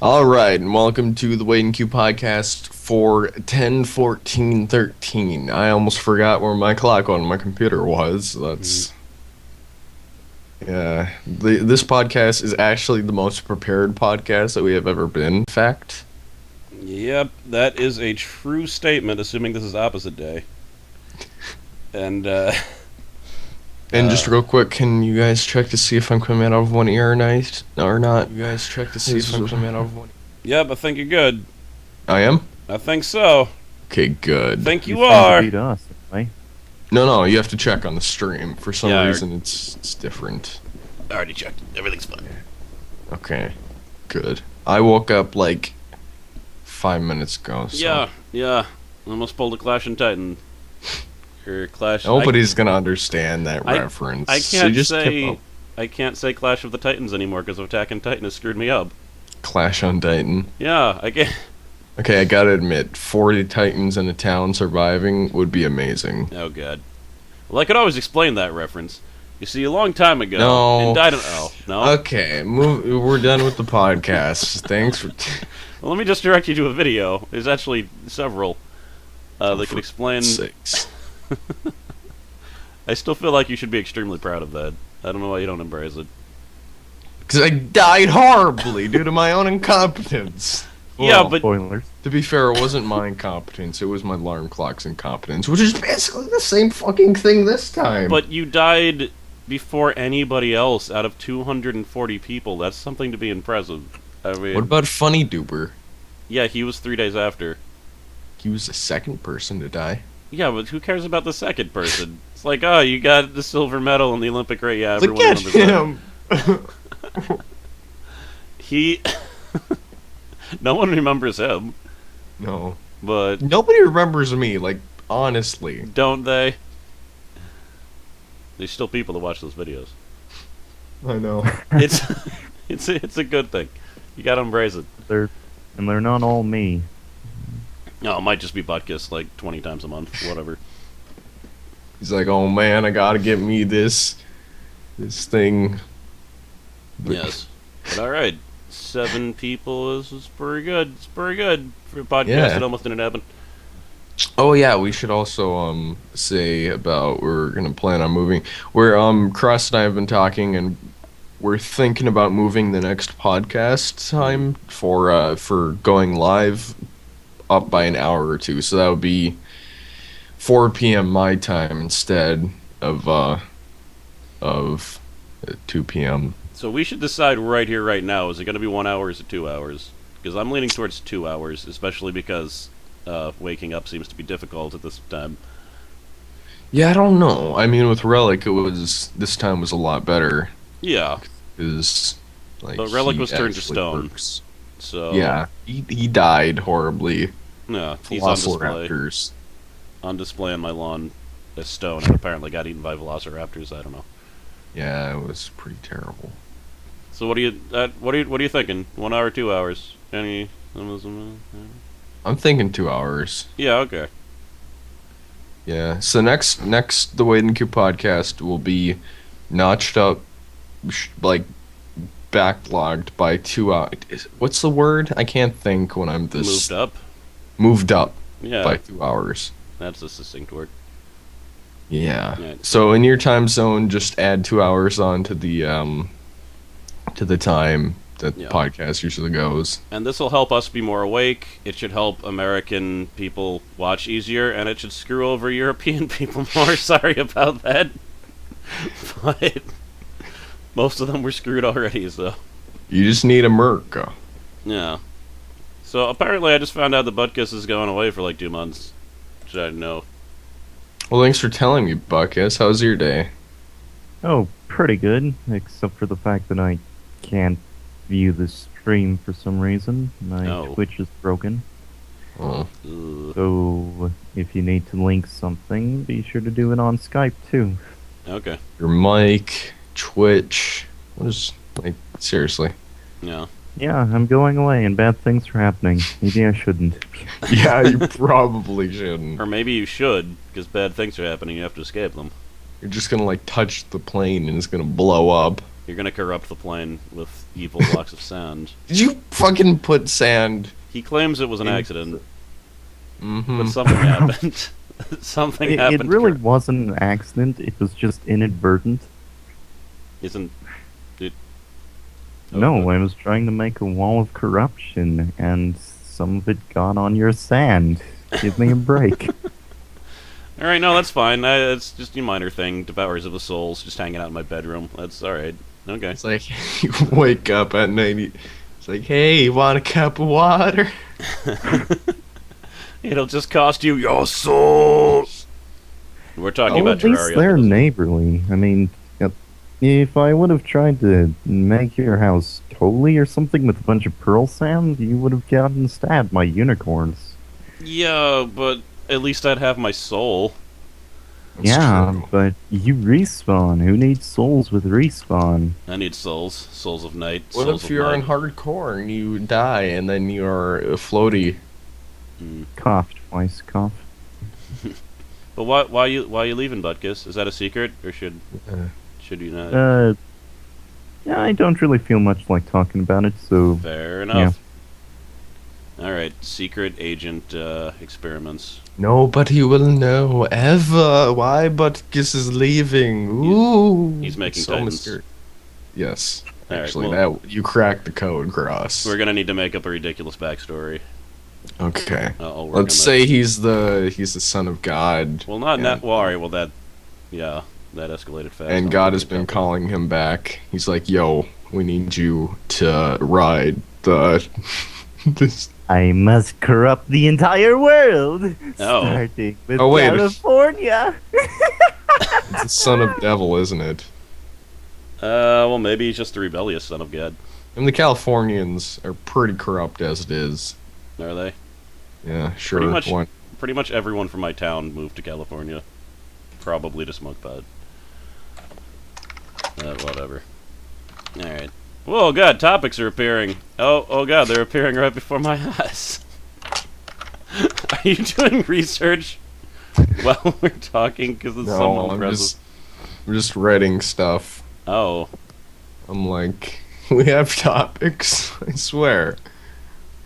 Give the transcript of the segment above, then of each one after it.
All right, and welcome to the Wait and Q podcast for 10-14-13. I almost forgot where my clock on my computer was. This podcast is actually the most prepared podcast that we have ever been. In fact, Yep, that is a true statement, assuming this is opposite day. And, just real quick, can you guys check to see if I'm coming out of one ear or not? You guys check to see if I'm coming out of one. Yep, I think you're good. I am? I think so. Okay, good. I think you are. Beat us, right? No, you have to check on the stream. For some Yeah, reason, it's different. I already checked. Everything's fine. Okay, good. I woke up like 5 minutes ago. So. Yeah. Almost pulled a Clash and Titan. Or Clash. Nobody's gonna understand that reference. I So can't just say. I can't say Clash of the Titans anymore because Attack on Titan has screwed me up. Clash on Titan. Yeah, I can't. Okay, I gotta admit, 40 Titans in a town surviving would be amazing. Oh god. Well, I could always explain that reference. You see, a long time ago, No. in Titan. Oh no. Okay, we're done with the podcast. Thanks for. Well, let me just direct you to a video. There's actually several that can explain. Sakes. I still feel like you should be extremely proud of that. I don't know why you don't embrace it. Because I died horribly due to my own incompetence. Yeah, but Spoilers. To be fair, it wasn't my incompetence, it was my alarm clock's incompetence, which is basically the same fucking thing this time. you died before anybody else out of 240 people. That's something to be impressive. I mean, What about Funny Duper? yeah, he was 3 days after. He was the second person to die. Yeah, but who cares about the second person? It's like, oh, you got the silver medal in the Olympic race. Yeah, Look everyone at remembers that. him! He. No one remembers him, No. but Nobody remembers me, like, honestly. don't they? There's still people that watch those videos. I know. It's it's a good thing. You gotta embrace it. They're not all me. No, it might just be Buttkiss like 20 times a month, whatever. He's like, oh man, I gotta get me this thing. Yes. But alright. 7 people is pretty good. It's pretty good for a podcast Yeah. that almost didn't happen. Oh yeah, we should also say about we're gonna plan on moving. Cross and I have been talking, and we're thinking about moving the next podcast time for going live up by an hour or two. So that would be 4 p.m. my time instead of 2 p.m. So we should decide right here, right now, is it going to be 1 hour or is it 2 hours? Because I'm leaning towards 2 hours, especially because waking up seems to be difficult at this time. Yeah, I don't know. I mean, with Relic, this time was a lot better. Yeah. Because like, But Relic he was turned to actually stone. works. So Yeah, he died horribly. yeah, he's on display. Velociraptors. On display on my lawn as stone, and apparently got eaten by velociraptors. I don't know. Yeah, it was pretty terrible. So what are you thinking? 1 hour, 2 hours? Any? I'm thinking 2 hours. Yeah. Okay. Yeah. So next the Wait and Q podcast will be notched up, like backlogged by 2 hours. What's the word? I can't think when I'm this Moved up. moved up Yeah. by 2 hours. That's a succinct word. Yeah. Yeah. So in your time zone, just add 2 hours on to the time that the Yeah. podcast usually goes. And this will help us be more awake. It should help American people watch easier, and it should screw over European people more. Sorry about that. But most of them were screwed already, so. You just need a Merc. Yeah. So apparently I just found out the Buttkiss is going away for like 2 months. Which I didn't know. Well, thanks for telling me, Buttkiss. How's your day? Oh, pretty good, except for the fact that I can't view the stream for some reason. My Oh. Twitch is broken. Oh. Ugh. So if you need to link something, be sure to do it on Skype too. Okay. Your mic, Twitch. What is, like, seriously? Yeah. Yeah, I'm going away and bad things are happening. Maybe I shouldn't. Yeah, you probably shouldn't. Or maybe you should, because bad things are happening. You have to escape them. You're just gonna, like, touch the plane and it's gonna blow up. You're gonna corrupt the plane with evil blocks of sand. Did you fucking put sand? He claims it was an in- accident, Mm-hmm. but something happened. Something It happened. really wasn't an accident. It was just inadvertent. Isn't it? No, I was trying to make a wall of corruption, and some of it got on your sand. Give me a break. All right, no, that's fine. It's just a minor thing. Devourers of the Souls, just hanging out in my bedroom. That's all right. Okay. It's like you wake up at night. It's like, hey, you want a cup of water? It'll just cost you your soul. We're talking Oh, about at least Terraria. they're for this- neighborly. I mean, if I would have tried to make your house totally or something with a bunch of pearl sand, you would have gotten stabbed by unicorns. Yeah, but at least I'd have my soul. That's yeah, true. but you respawn. Who needs souls with respawn? I need souls. Souls of night. What souls if of you're night. in hardcore and you die and then you're floaty? Cough twice, cough. But why you leaving, Buttkiss? Is that a secret, or should you not? Yeah, I don't really feel much like talking about it, so Fair enough. All right, secret agent experiments. Nobody will know ever why Buttkiss is leaving. Ooh, He's making so Titans. mysterious. Yes, All right, actually, well- that you cracked the code, Cross. We're gonna need to make up a ridiculous backstory. Okay, I'll work let's on say he's the son of God. that. Well, not Yeah. that. Well, all right. Well, that escalated fast. And I'll God work has it been out. calling him back. He's like, "Yo, we need you to ride the this." I must corrupt the entire world, Oh. starting with Oh, wait. California. It's the son of devil, isn't it? Well, maybe he's just a rebellious son of God. And the Californians are pretty corrupt as it is. Are they? Yeah, sure. Pretty much. One- Pretty much everyone from my town moved to California, probably to smoke pot. Whatever. All right. Whoa, God! Topics are appearing. Oh, God! They're appearing right before my eyes. Are you doing research while we're talking? Because it's No, somewhat I'm impressive. just writing stuff. Oh, I'm like, we have topics. I swear.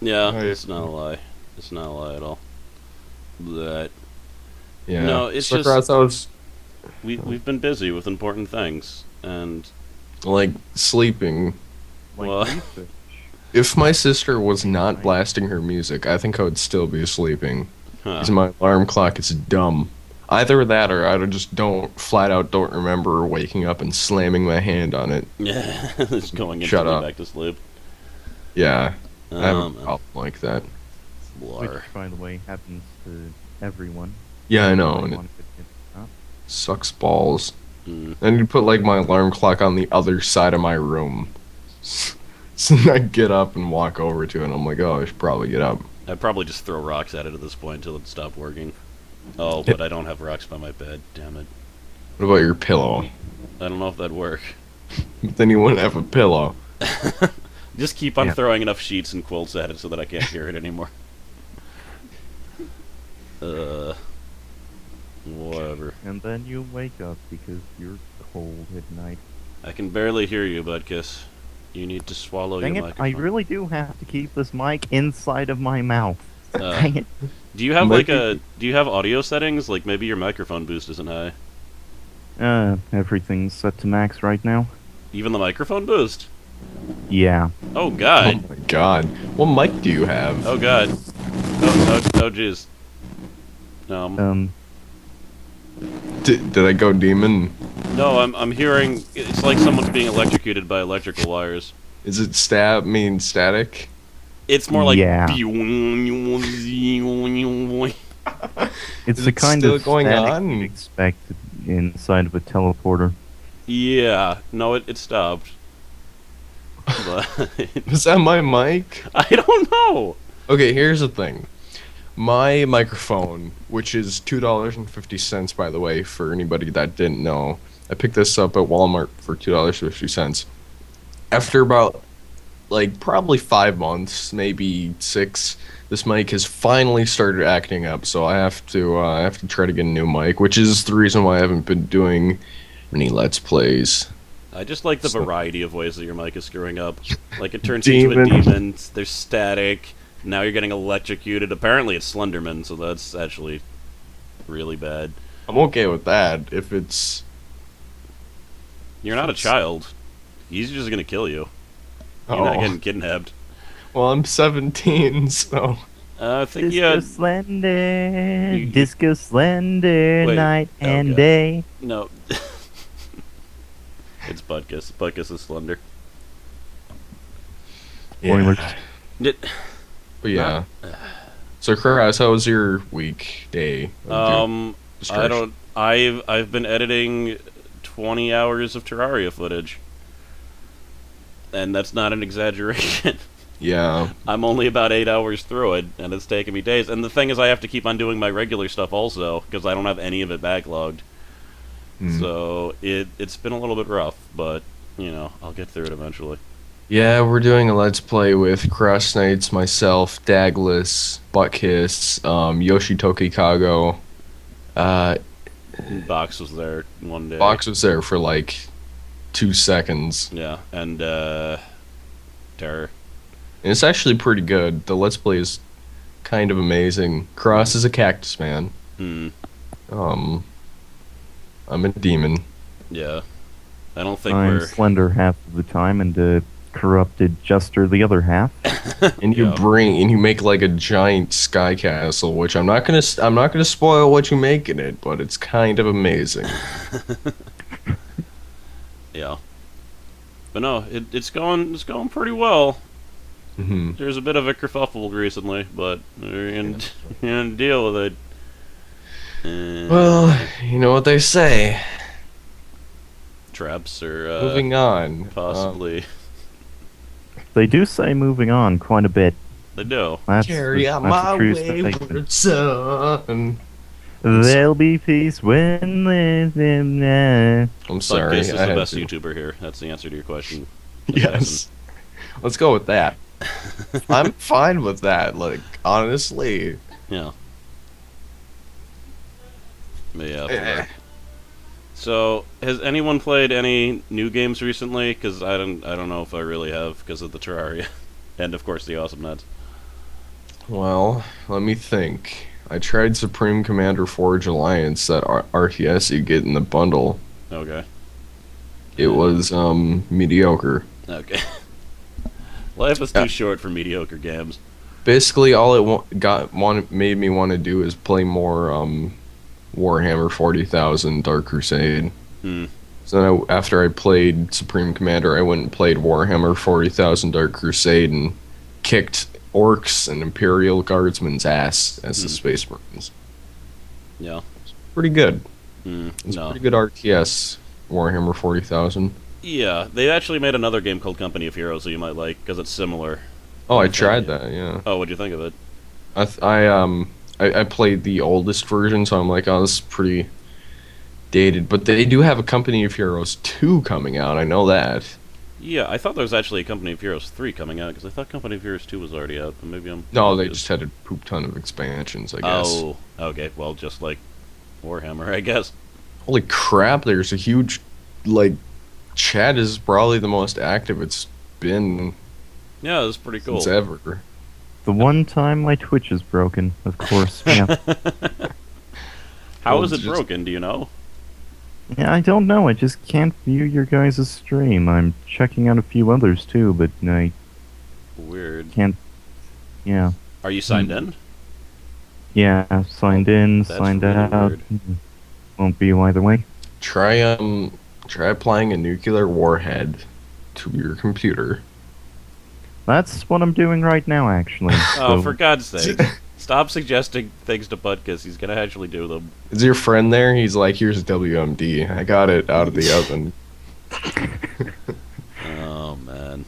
yeah. Oh, yeah. It's not a lie. It's not a lie at all. But Yeah. No, it's so just- Cross, I was we've been busy with important things, and like sleeping. Like Well- research. If my sister was not blasting her music, I think I would still be sleeping. huh. Because my alarm clock is dumb. Either that or I just flat out don't remember waking up and slamming my hand on it. Yeah, it's going Shut instantly up. back to sleep. Yeah, I have a Um, problem like that. Which, blar. by the way, happens to everyone. Yeah, I know, and it Everyone could get up. sucks balls. Mm. And you put like my alarm clock on the other side of my room. So then I get up and walk over to it and I'm like, oh, I should probably get up. I'd probably just throw rocks at it at this point until it stopped working. Oh, but I don't have rocks by my bed. Damn it. What about your pillow? I don't know if that'd work. But then you wouldn't have a pillow. Just keep on Yeah. throwing enough sheets and quilts at it so that I can't hear it anymore. Whatever. And then you wake up because you're cold at night. I can barely hear you, Buttkiss. You need to swallow Dang your it, I microphone. really do have to keep this mic inside of my mouth. Uh, Dang it. Do you have Maybe- do you have audio settings? Like maybe your microphone boost isn't high. Everything's set to max right now. Even the microphone boost. Yeah. Oh Oh God. my god. What mic do you have? Oh God. Oh jeez. Um, Did I go demon? No, I'm hearing. It's like someone's being electrocuted by electrical wires. Is it static? It's more like. Yeah. It's it's Is the it kind still of going static on? you'd expect inside of a teleporter. Yeah. No, it stopped. But Is that my mic? I don't know. Okay, here's the thing. My microphone, which is $2.50 by the way, for anybody that didn't know, I picked this up at Walmart for $2.50. After about like probably 5 months, maybe 6, this mic has finally started acting up. So I have to try to get a new mic, which is the reason why I haven't been doing any Let's Plays. I just like the So- variety of ways that your mic is screwing up. Like, it turns you into a Demon. demon, there's static, now you're getting electrocuted. Apparently it's Slenderman, so that's actually really bad. I'm okay with that. If it's You're not a child. He's just gonna kill you. You're not getting kidnapped. well, I'm 17, so I think you Disco had... Slender, You- Disco Slender, Wait, night and okay. day. No. It's Buttkiss. Buttkiss is Slender. Spoilers. It, But yeah. So, Chris, how was your weekday? I don't... I've been editing 20 hours of Terraria footage. And that's not an exaggeration. Yeah. I'm only about 8 hours through it, and it's taken me days. And the thing is, I have to keep on doing my regular stuff also, because I don't have any of it backlogged. So it's been a little bit rough, but, you know, I'll get through it eventually. Yeah, we're doing a Let's Play with Cross Knights, myself, Daglas, Buttkiss, Yoshitoki Kago. Box was there one day. Box was there for like 2 seconds. Yeah, and, Terror. And it's actually pretty good. The Let's Play is kind of amazing. Cross is a cactus man. Hmm. I'm a demon. Yeah. I don't think I'm we're... Slender half of the time and corrupted Jester the other half. And you Yeah. make like a giant sky castle, which I'm not gonna spoil what you make in it, but it's kind of amazing. Yeah. But no, it's going pretty well. Hmm. There's a bit of a kerfuffle recently, but you're gonna deal with it. Well, you know what they say. Traps or Moving on. possibly They do say moving on quite a bit. they do. That's, Carry out that's my a true statement. wayward son. There'll be peace when living. I'm sorry. Buttkiss is I the had best to. YouTuber here. That's the answer to your question. Yes. Let's go with that. I'm fine with that. Like, honestly. Yeah. But yeah. Eh. So, has anyone played any new games recently? Because I don't know if I really have because of the Terraria, and of course the Awesome Nuts. Well, let me think. I tried Supreme Commander Forge Alliance, that RTS you get in the bundle. Okay. It was mediocre. Okay. Life is too short for mediocre games. Basically, all it made me want to do is play more Warhammer 40,000 Dark Crusade. Hmm. So then after I played Supreme Commander, I went and played Warhammer 40,000 Dark Crusade and kicked orcs and Imperial Guardsmen's ass as the Space Marines. Yeah. Pretty good. It's It's no. pretty good RTS, Warhammer 40,000. Yeah, they actually made another game called Company of Heroes that you might like because it's similar. Oh, I Okay. tried that, yeah. Oh, what'd you think of it? I played the oldest version, so I'm like, oh, this is pretty dated. But they do have a Company of Heroes 2 coming out, I know that. Yeah, I thought there was actually a Company of Heroes 3 coming out because I thought Company of Heroes 2 was already out, but maybe I'm... No, they just had a poop ton of expansions, I guess. Oh, okay. Well, just like Warhammer, I guess. Holy crap, there's a huge, like, chat is probably the most active it's been Yeah, it was pretty cool. since ever. The one time my Twitch is broken, of course. Yeah. How Well, is it just- broken? Do you know? Yeah, I don't know. I just can't view your guys' stream. I'm checking out a few others too, but I Weird. can't. Yeah. Are you signed in? Yeah, I've signed in, That's signed really out. weird. Won't be either way. Try applying a nuclear warhead to your computer. That's what I'm doing right now, actually. Oh, So- for God's sake. Stop suggesting things to Buttkiss. He's gonna actually do them. Is your friend there? He's like, here's a WMD. I got it out of the oven. Oh, man.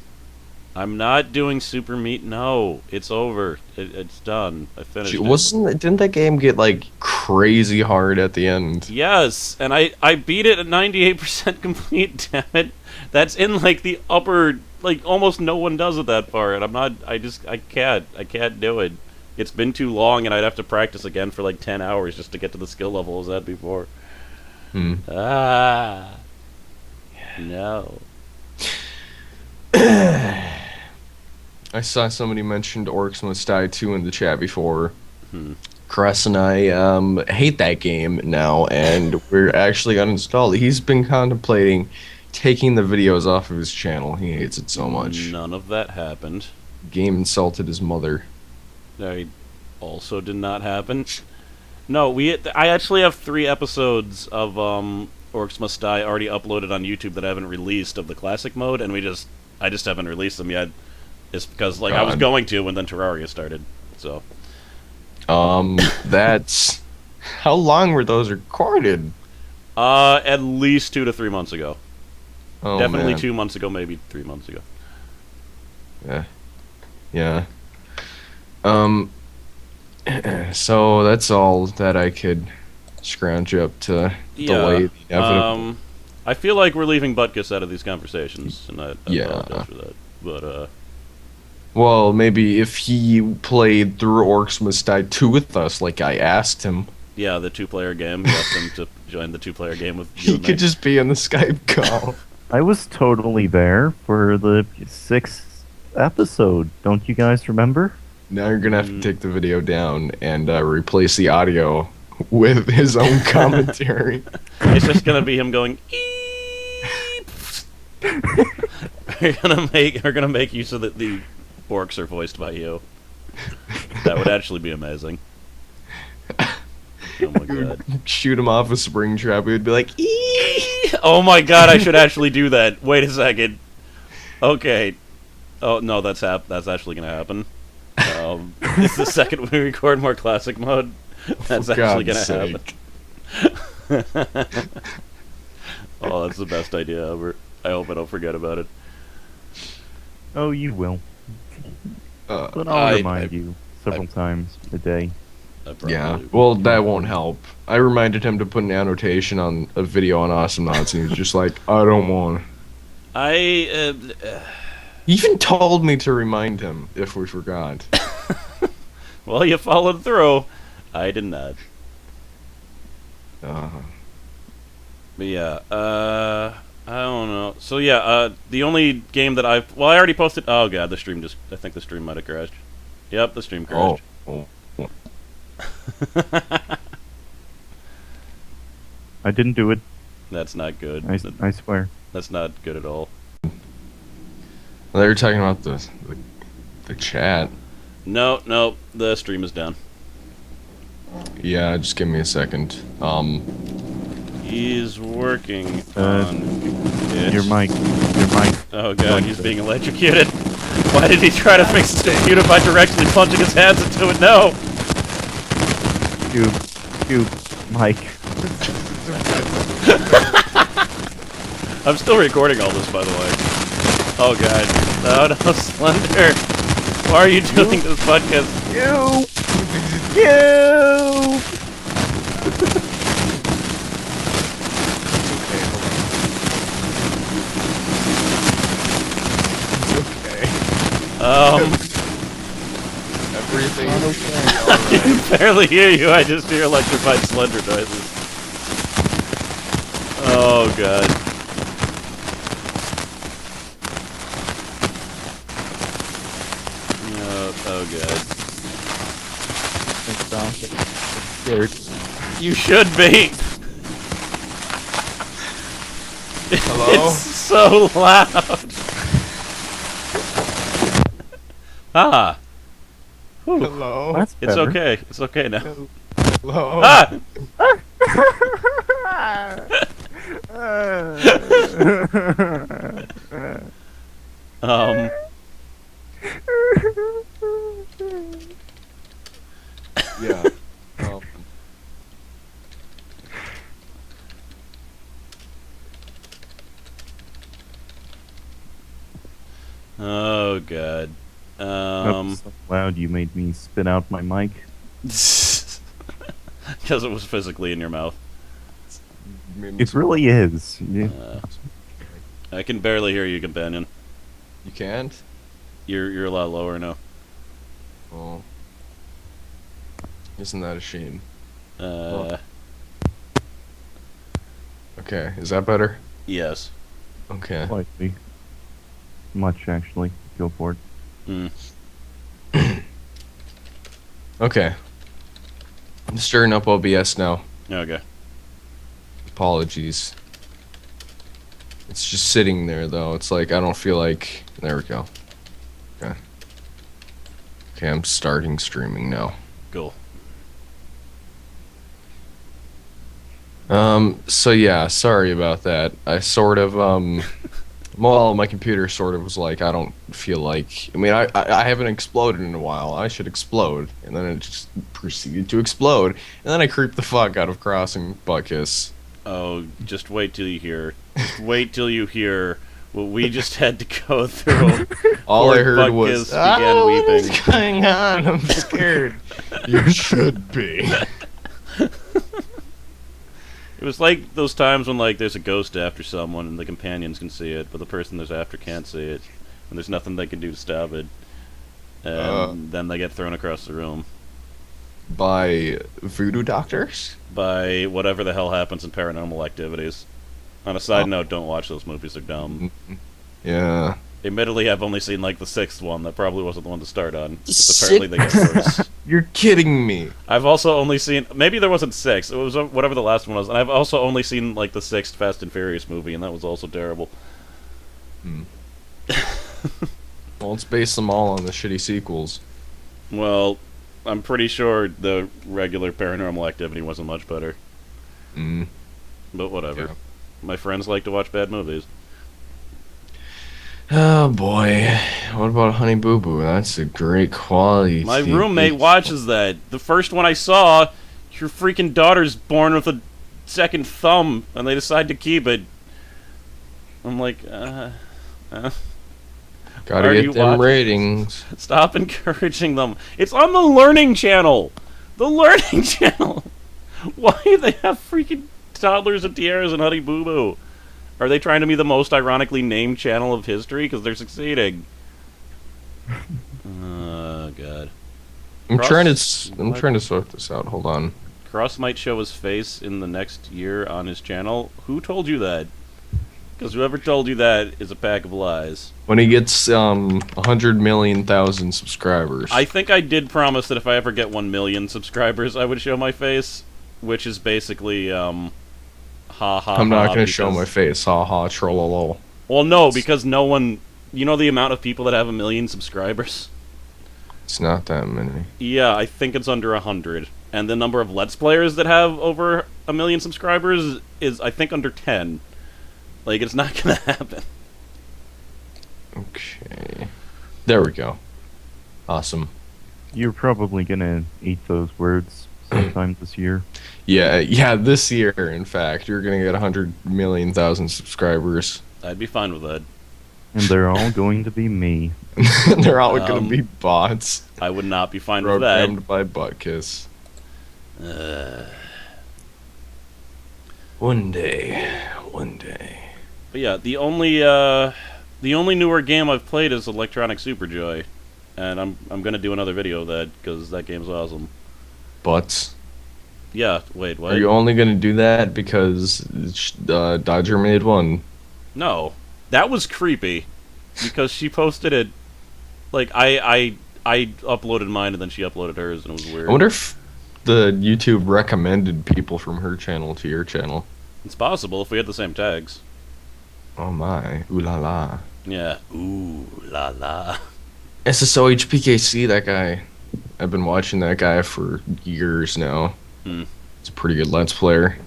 I'm not doing Super Meat. No, it's over. It's done. I finished it. Didn't that game get like crazy hard at the end? Yes, and I beat it at 98% complete, damn it. That's in, like, the upper... Like, almost no one does it that far, and I'm not... I can't do it. It's been too long, and I'd have to practice again for, like, 10 hours just to get to the skill level I was at before. Hmm. Ah. No. I saw somebody mentioned Orcs Must Die 2 in the chat before. Hmm. Cress and I hate that game now, and we're actually uninstalled. He's been contemplating taking the videos off of his channel. He hates it so much. None of that happened. Game insulted his mother. That also did not happen. No, I actually have 3 episodes of Orcs Must Die already uploaded on YouTube that I haven't released of the classic mode, and I just haven't released them yet. It's because I was God. going to when then Terraria started. So That's how long were those recorded? at least 2 to 3 months ago. Oh, Definitely man. 2 months ago, maybe 3 months ago. Yeah. Yeah. Um, so that's all that I could scrounge up to delay the inevitable. I feel like we're leaving Buttkiss out of these conversations, and I Yeah. apologize for that. But Well, maybe if he played through Orcs Must Die 2 with us, like I asked him, yeah, the 2-player game. You asked him to join the 2-player game with you he and me. could just be in the Skype call. I was totally there for the 6th episode. Don't you guys remember? Now you're gonna have to take the video down and replace the audio with his own commentary. It's just gonna be him going. Eep. We're gonna make use of the orcs are voiced by you. That would actually be amazing. Oh my god. Shoot him off a spring trap, we'd be like, "Eee!" Oh my god, I should actually do that. Wait a second. Okay. Oh no, that's actually gonna happen. It's the second we record more classic mode. That's For actually God's gonna sake. happen. Oh, that's the best idea ever. I hope I don't forget about it. Oh, you will. Uh, But I'll remind you several times a day. I probably yeah, will. well, that won't help. I reminded him to put an annotation on a video on Awesome Knots, and he was just like, I don't want. I He even told me to remind him if we forgot. well, you followed through. I did not. Uh, But yeah, I don't know. So yeah, the only game that I already posted. Oh god, I think the stream might have crashed. Yep, the stream crashed. oh. I didn't do it. That's not good. I swear. That's not good at all. They were talking about the chat. No, the stream is down. Yeah, just give me a second. He's working Uh, on it. Your mic. Oh god, he's being electrocuted. Why did he try to fix his computer by directly plunging his hands into it? No! Cube, mic. I'm still recording all this, by the way. Oh god. Oh no, Slender! Why are you doing this podcast? You. Everything. I can barely hear you, I just hear electrified Slender noises. Oh god. Oh god. You should be! Hello? It's so loud! Ah! Whew. Hello? That's It's better. okay. It's okay now. Hello? Ah! Um. Yeah. Oh god. That's so loud you made me spit out my mic. Because it was physically in your mouth. It really is. Yeah. I can barely hear you, companion. You can't? You're a lot lower now. Oh. Isn't that a shame? Uh, Okay, is that better? yes. Okay. Slightly. Much, actually. Go for it. Hmm. Okay. I'm stirring up OBS now. Okay. Apologies. It's just sitting there though. It's like I don't feel like. There we go. Okay. Okay, I'm starting streaming now. Cool. So yeah, sorry about that. I sort of, well, my computer sort of was like, I don't feel like, I mean, I haven't exploded in a while. I should explode. And then it just proceeded to explode. And then I creeped the fuck out of crossing Buttkiss. Oh, just wait till you hear. Just wait till you hear what we just had to go through. All I Poor heard was, Buttkiss began what weeping. is going on? I'm scared. You should be. It was like those times when like there's a ghost after someone and the companions can see it, but the person there's after can't see it, and there's nothing they can do to stop it. And then they get thrown across the room By voodoo doctors? by whatever the hell happens in Paranormal Activities. On a side note, don't watch those movies; they're dumb. Yeah. Admittedly, I've only seen like the 6th one. That probably wasn't the one to start on. Just apparently, they get worse. You're kidding me. I've also only seen maybe there wasn't 6. It was whatever the last one was, and I've also only seen like the 6th Fast and Furious movie, and that was also terrible. Well, let's base them all on the shitty sequels. Well, I'm pretty sure the regular Paranormal Activity wasn't much better, Mm. but whatever. Yeah. My friends like to watch bad movies. Oh boy. What about Honey Boo Boo? That's a great quality. My TV. roommate watches that. The first one I saw, your freaking daughter's born with a second thumb, and they decide to keep it. I'm like, Gotta Are you get them watching? ratings. stop encouraging them. It's on the Learning Channel. The Learning Channel. Why do they have freaking toddlers and tiaras and Honey Boo Boo? Are they trying to be the most ironically named channel of history? Because they're succeeding. Oh god. I'm Cross- trying to sort this out. Hold on. Cross might show his face in the next year on his channel. Who told you that? Because whoever told you that is a pack of lies. When he gets 100,000,000 subscribers. I think I did promise that if I ever get 1 million subscribers, I would show my face, which is basically ha ha. I'm not ha, gonna show because- my face. Ha ha trollolo. Well, no, because no one. You know the amount of people that have 1 million subscribers? It's not that many. Yeah, I think it's under 100. And the number of Let's Players that have over 1 million subscribers is, I think, under 10. Like, it's not gonna happen. Okay. There we go. Awesome. You're probably gonna eat those words sometime this year. Yeah, this year, in fact, you're gonna get 100,000,000 subscribers. I'd be fine with that. And they're all going to be me. They're all gonna Um, be bots I would not be fine with that. programmed by Buttkiss. Uh, One day. but yeah, the only newer game I've played is Electronic Superjoy, and I'm gonna do another video of that because that game's awesome. Butts. Yeah, wait, what? Are you only gonna do that because Dodger made one? No, that was creepy because she posted it. Like I uploaded mine and then she uploaded hers and it was weird. I wonder if the YouTube recommended people from her channel to your channel. It's possible if we had the same tags. Oh my. Ooh la la. Yeah. Ooh la la. SSOHPKC, that guy. I've been watching that guy for years now. Hmm. He's a pretty good Let's Player.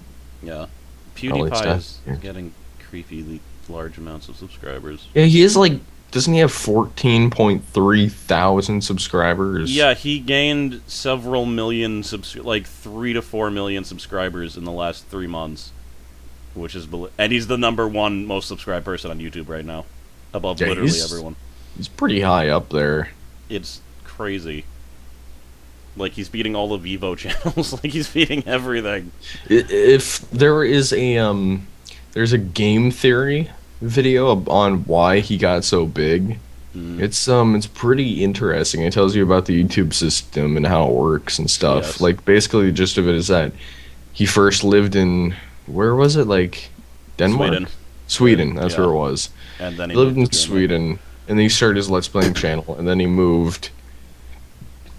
Yeah. Probably PewDiePie is stuff. getting creepily large amounts of subscribers. Yeah, he is like, doesn't he have 14.3 thousand subscribers? Yeah, he gained several million like 3 to 4 million subscribers in the last 3 months, which is and he's the #1 most subscribed person on YouTube right now, above Yeah, literally he's- everyone. He's pretty high up there. It's crazy. Like he's beating all the Vivo channels. Like he's beating everything. If there is there's a game theory video on why he got so big. Mm. It's pretty interesting. It tells you about the YouTube system and how it works and stuff. Yes. Like basically the gist of it is that he first lived in, where was it? Like Denmark? Sweden. Sweden, that's Yeah. where it was. And then He he lived moved in to Germany. Sweden, and then he started his Let's Playing channel, and then he moved,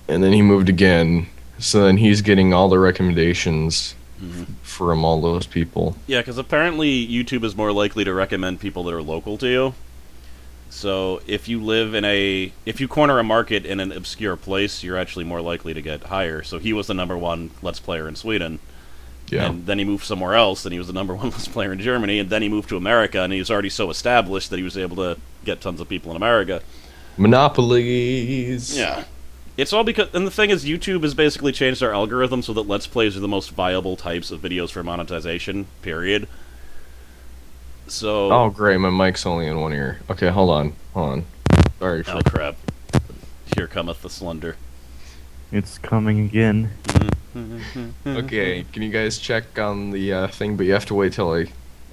and then he moved again. So then he's getting all the recommendations from all those people. Yeah, because apparently YouTube is more likely to recommend people that are local to you. So if you if you corner a market in an obscure place, you're actually more likely to get higher. So he was the number one Let's Player in Sweden. Yeah. And then he moved somewhere else, and he was the number one Let's Player in Germany, and then he moved to America, and he was already so established that he was able to get tons of people in America. Monopolies. Yeah. It's all because, and the thing is, YouTube has basically changed their algorithm so that Let's Plays are the most viable types of videos for monetization, period. So... Oh, great, my mic's only in one ear. Okay, hold on. Sorry for... Oh, crap. Here cometh the Slender. It's coming again. Okay, can you guys check on the thing, but you have to wait till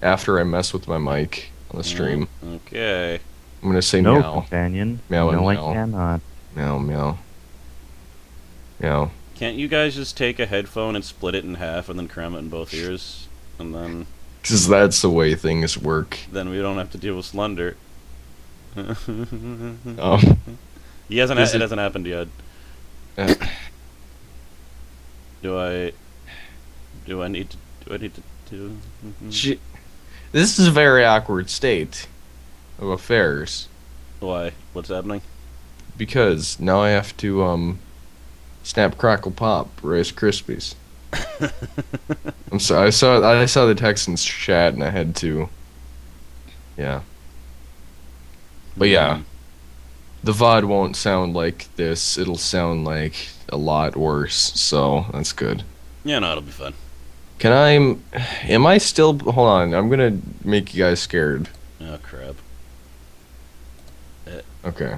after I mess with my mic on the stream. Okay. I'm gonna say No, meow. companion. Meow and no, I meow. cannot. Meow, meow. Meow. Can't you guys just take a headphone and split it in half and then cram it in both ears? And then... Because that's the way things work. Then we don't have to deal with Slender. Oh. It hasn't happened yet. Uh, Do I need to do... Sh- This is a very awkward state of affairs. Why? What's happening? Because now I have to, snap, crackle, pop Rice Krispies. I'm sorry, I saw the text in chat and I had to... Yeah. But yeah, the VOD won't sound like this, it'll sound like a lot worse, so that's good. Yeah, no, it'll be fun. Am I still, hold on, I'm gonna make you guys scared. Oh, crap. Okay.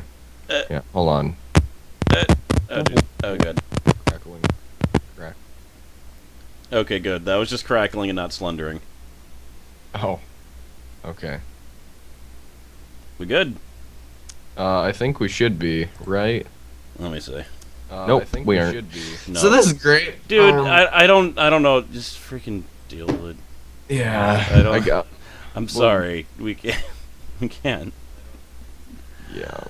Yeah, hold on. Oh, dude. Oh, good. Crackling. Crack. Okay, good. That was just crackling and not slendering. Oh. Okay. We good? I think we should be, right? Let me see. Nope, I think we we aren't. should be. No. So this is great. Dude, I don't know. Just freaking deal with it. Yeah, I don't- I got... I'm sorry. We can't. We can't. Yeah.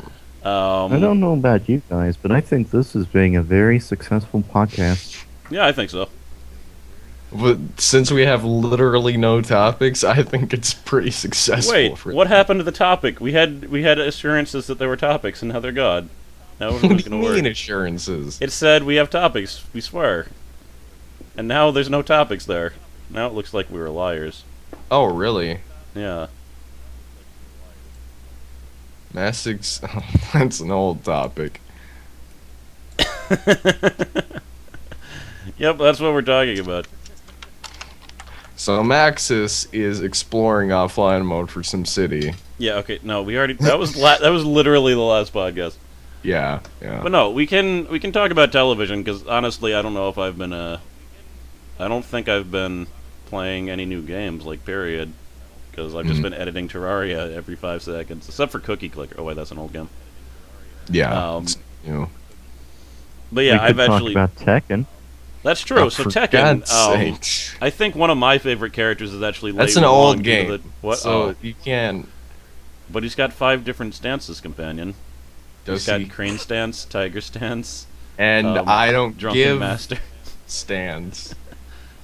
I don't know about you guys, but I think this is being a very successful podcast. Yeah, I think so. But since we have literally no topics, I think it's pretty successful. Wait, for what happened to the topic? We had assurances that there were topics, and now they're gone. Now What everyone's do gonna you mean work. assurances? It said we have topics. We swear. And now there's no topics there. Now it looks like we were liars. Oh, really? Yeah. Massix... that's an old topic. Yep, that's what we're talking about. So Maxis is exploring offline mode for SimCity. Yeah. Okay. No, we already. That was that was literally the last podcast. Yeah, yeah. But no, we can talk about television because honestly, I don't know if I've been I don't think I've been playing any new games like period because I've just been editing Terraria every 5 seconds except for Cookie Clicker. Oh wait, that's an old game. Yeah. Um, it's, you know. But yeah, we could I've talk actually. about Tekken. That's true. Oh, So for Tekken. God's sake. I think one of my favorite characters is actually. That's Lei an Wulong old due to game. What? So Oh, you can... but he's got 5 different stances, companion. Does He's got he? crane stance, tiger stance, And I don't drunken give master. stands.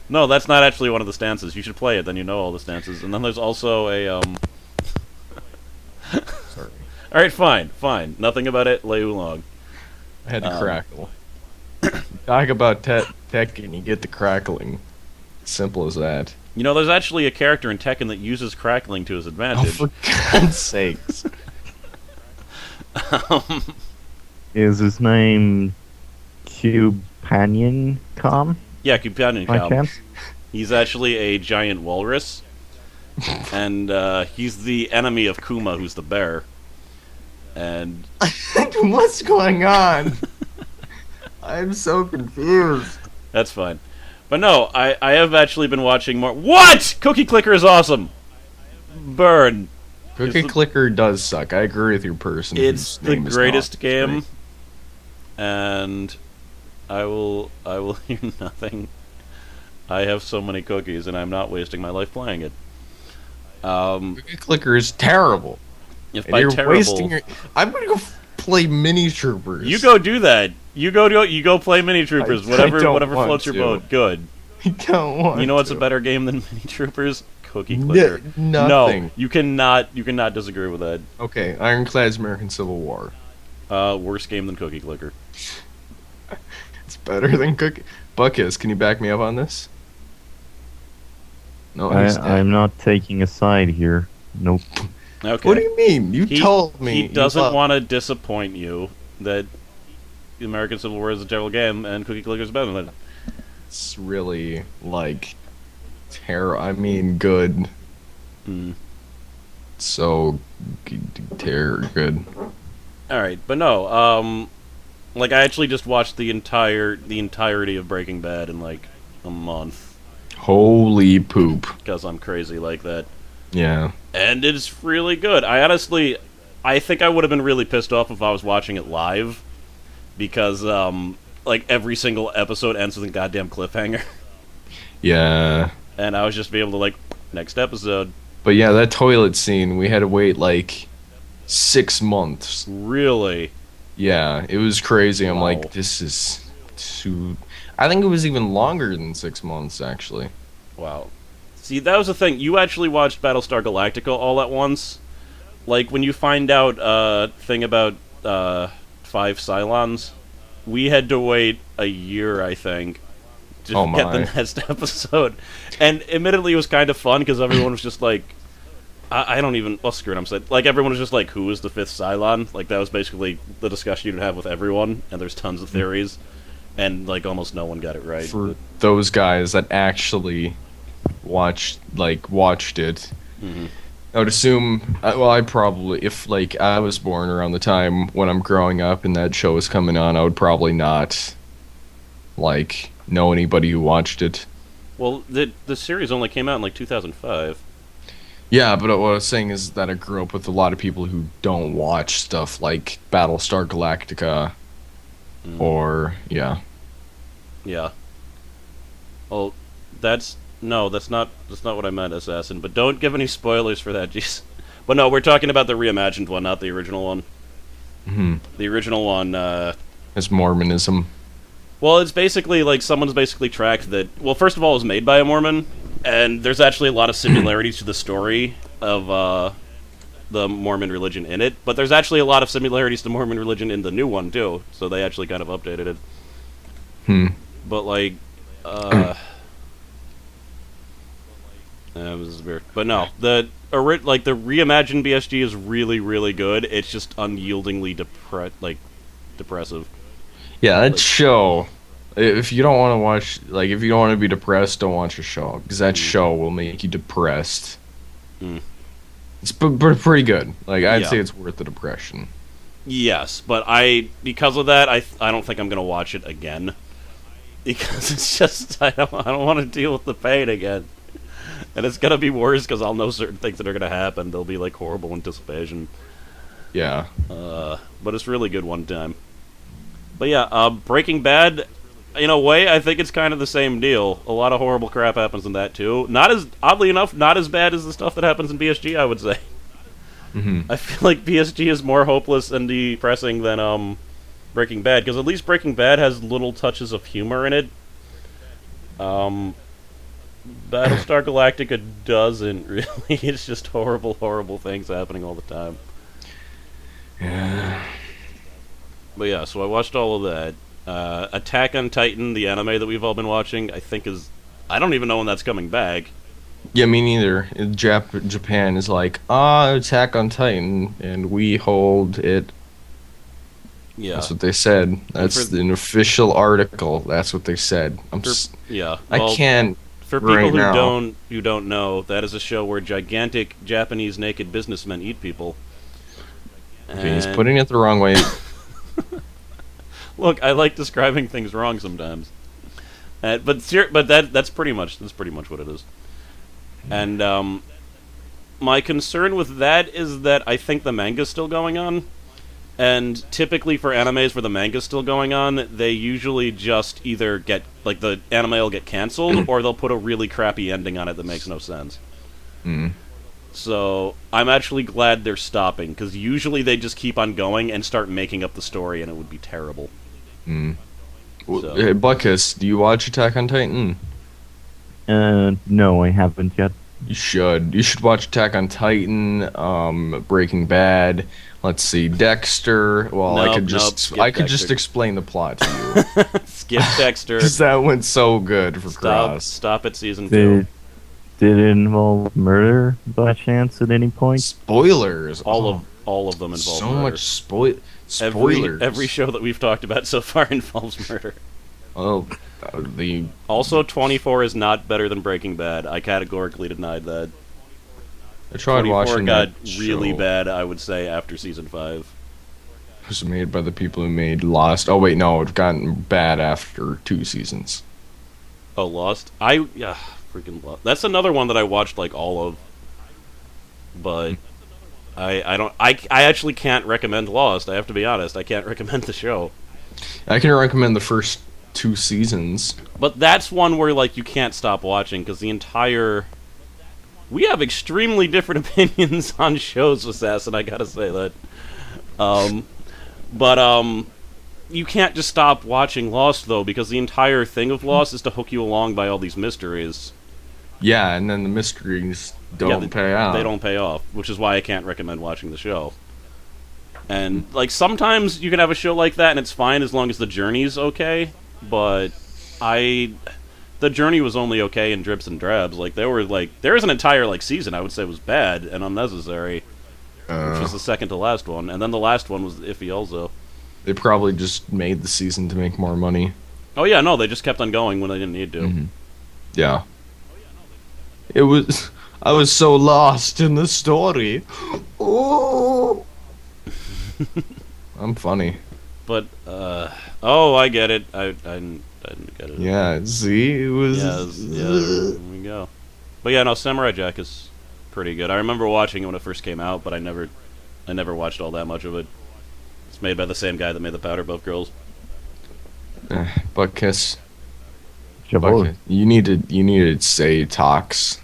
No, that's not actually one of the stances. You should play it, then you know all the stances. And then there's also a Sorry. All right, fine. Nothing about it. Lei Wulong. I had to crackle. Talk about Tekken, you get the crackling. Simple as that. You know, there's actually a character in Tekken that uses crackling to his Oh, advantage. for God's sakes. Is his name Cubanion Com? Yeah, Companion By Cow. chance? He's actually a giant walrus, and he's the enemy of Kuma, who's the bear. And What's going on? I'm so confused. that's fine. But no, I have actually been watching more. What? Cookie Clicker is awesome. Burn. Cookie It's the- Clicker does suck. I agree with your person. It's whose the name is greatest not game, great. and I will hear nothing. I have so many cookies, and I'm not wasting my life playing it. Cookie Clicker is terrible. If And by you're terrible, wasting your. I'm gonna go play Mini Troopers. you go do that. You go play Mini Troopers. I whatever don't whatever want floats your to. boat. Good. I don't want You know what's to. a better game than Mini Troopers? Cookie Clicker. Nothing. No, you cannot disagree with that. Okay, Ironclad's American Civil War. Worse game than Cookie Clicker. It's better than Cookie. Buttkiss, can you back me up on this? No, he's dead. I'm not taking a side here. Nope. Okay. What do you mean? You told me. He you doesn't thought- want to disappoint you that the American Civil War is a terrible game and Cookie Clicker is better than it. It's really like I mean, good. Hmm. So good. All right, but no. Like I actually just watched the entirety of Breaking Bad in like a month Holy poop. because I'm crazy like that. Yeah. And it's really good. I think I would have been really pissed off if I was watching it live, because like every single episode ends with a goddamn cliffhanger, Yeah. and I was just be able to like next episode. But yeah, that toilet scene, we had to wait like 6 months. Really, Yeah, it was crazy. I'm Wow. like, this is too. I think it was even longer than 6 months, actually. wow. See, that was the thing. You actually watched Battlestar Galactica all at once. Like when you find out thing about 5 Cylons, we had to wait a year, I think, to Oh get the my. next episode. And admittedly, it was kind of fun because everyone was just like, I don't even. Well, screw it. I'm saying, like, everyone was just like, "Who is the 5th Cylon?" Like that was basically the discussion you'd have with everyone. And there's tons of theories, and like almost no one got it right. For those guys that actually watched it, Hmm. I would assume. Well, I probably, if like I was born around the time when I'm growing up and that show was coming on, I would probably not like know anybody who watched it. Well, the series only came out in like 2005. Yeah, but what I was saying is that I grew up with a lot of people who don't watch stuff like Battlestar Galactica, or yeah. Yeah. Well, that's not what I meant, Assassin. But don't give any spoilers for that, jeez. But no, we're talking about the reimagined one, not the original one. Hmm. The original one, It's Mormonism. well, it's basically like someone's basically tracked that. Well, first of all, it was made by a Mormon, and there's actually a lot of similarities to the story of the Mormon religion in it. But there's actually a lot of similarities to Mormon religion in the new one too. So they actually kind of updated it. Hmm. But like, this is weird. But no, the reimagined BSG is really, really good. It's just unyieldingly depressive. Yeah, that show. If you don't want to watch, like, if you don't want to be depressed, don't watch a show, because that show will make you depressed. Mm. It's pretty good. Like, I'd Yeah. say it's worth the depression. Yes, but because of that, I don't think I'm gonna watch it again, because it's just I don't want to deal with the pain again, and it's gonna be worse because I'll know certain things that are gonna happen. They'll be like horrible anticipation. Yeah. But it's really good one time. But yeah, Breaking Bad, in a way, I think it's kind of the same deal. A lot of horrible crap happens in that too. Oddly enough, not as bad as the stuff that happens in BSG, I would say. Hmm. I feel like BSG is more hopeless and depressing than Breaking Bad, because at least Breaking Bad has little touches of humor in it. Battlestar Galactica doesn't really. It's just horrible, horrible things happening all the time. Yeah. But yeah, so I watched all of that. Attack on Titan, the anime that we've all been watching, I think is... I don't even know when that's coming back. Yeah, me neither. Japan is like, Attack on Titan, and we hold it. Yeah. That's what they said. That's an official article. That's what they said. Yeah. I Well, can't. for people right now. who don't know, that is a show where gigantic Japanese naked businessmen eat people. Okay, he's And- putting it the wrong way. Look, I like describing things wrong sometimes. But that's pretty much what it is. And my concern with that is that I think the manga's still going on. And typically for animes where the manga's still going on, they usually just either get, like, the anime will get cancelled, or they'll put a really crappy ending on it that makes no sense. Mm. So I'm actually glad they're stopping, because usually they just keep on going and start making up the story, and it would be terrible. Mm. So- Hey, Buttkiss, do you watch Attack on Titan? No, I haven't yet. You should. You should watch Attack on Titan, Breaking Bad. Let's see, Dexter. Well, I Nope, could nope, just skip I could just Dexter. explain the plot to you. Skip Dexter. 'Cause that went so good for Stop. Cross. Stop at season 2. Did it involve murder by chance at any point? Spoilers. All of them involve so murder. much spoilers. Every show that we've talked about so far involves murder. Oh, the Also, 24 is not better than Breaking Bad. I categorically denied that. I tried 24 watching got that really show. bad, I would say, after season 5. It was made by the people who made Lost. Oh wait, no, it gotten bad after 2 seasons. Oh, Lost? Freaking Lost. That's another one that I watched, like, all of. But I actually can't recommend Lost, I have to be honest. I can't recommend the show. I can recommend the first 2 seasons. But that's one where, like, you can't stop watching, because the entire... We have extremely different opinions on shows, Assassin, I gotta say that. You can't just stop watching Lost, though, because the entire thing of Lost is to hook you along by all these mysteries. Yeah, and then the mysteries don't pay off. They don't pay off, which is why I can't recommend watching the show. And, like, sometimes you can have a show like that and it's fine as long as the journey's okay, but the journey was only okay in drips and drabs. Like, there was an entire, like, season I would say was bad and unnecessary, which was the second to last one, and then the last one was iffy also. They probably just made the season to make more money. Oh yeah, no, they just kept on going when they didn't need to. Mhm. Yeah. It was... I was so lost in the story. Oh. I'm funny. But, oh, I get it. I didn't get it. Yeah, see? It was... Yeah, there we go. But yeah, no, Samurai Jack is pretty good. I remember watching it when it first came out, but I never watched all that much of it. It's made by the same guy that made the Powder Puff Girls. Buttkiss. Jawohl. You need to say talks.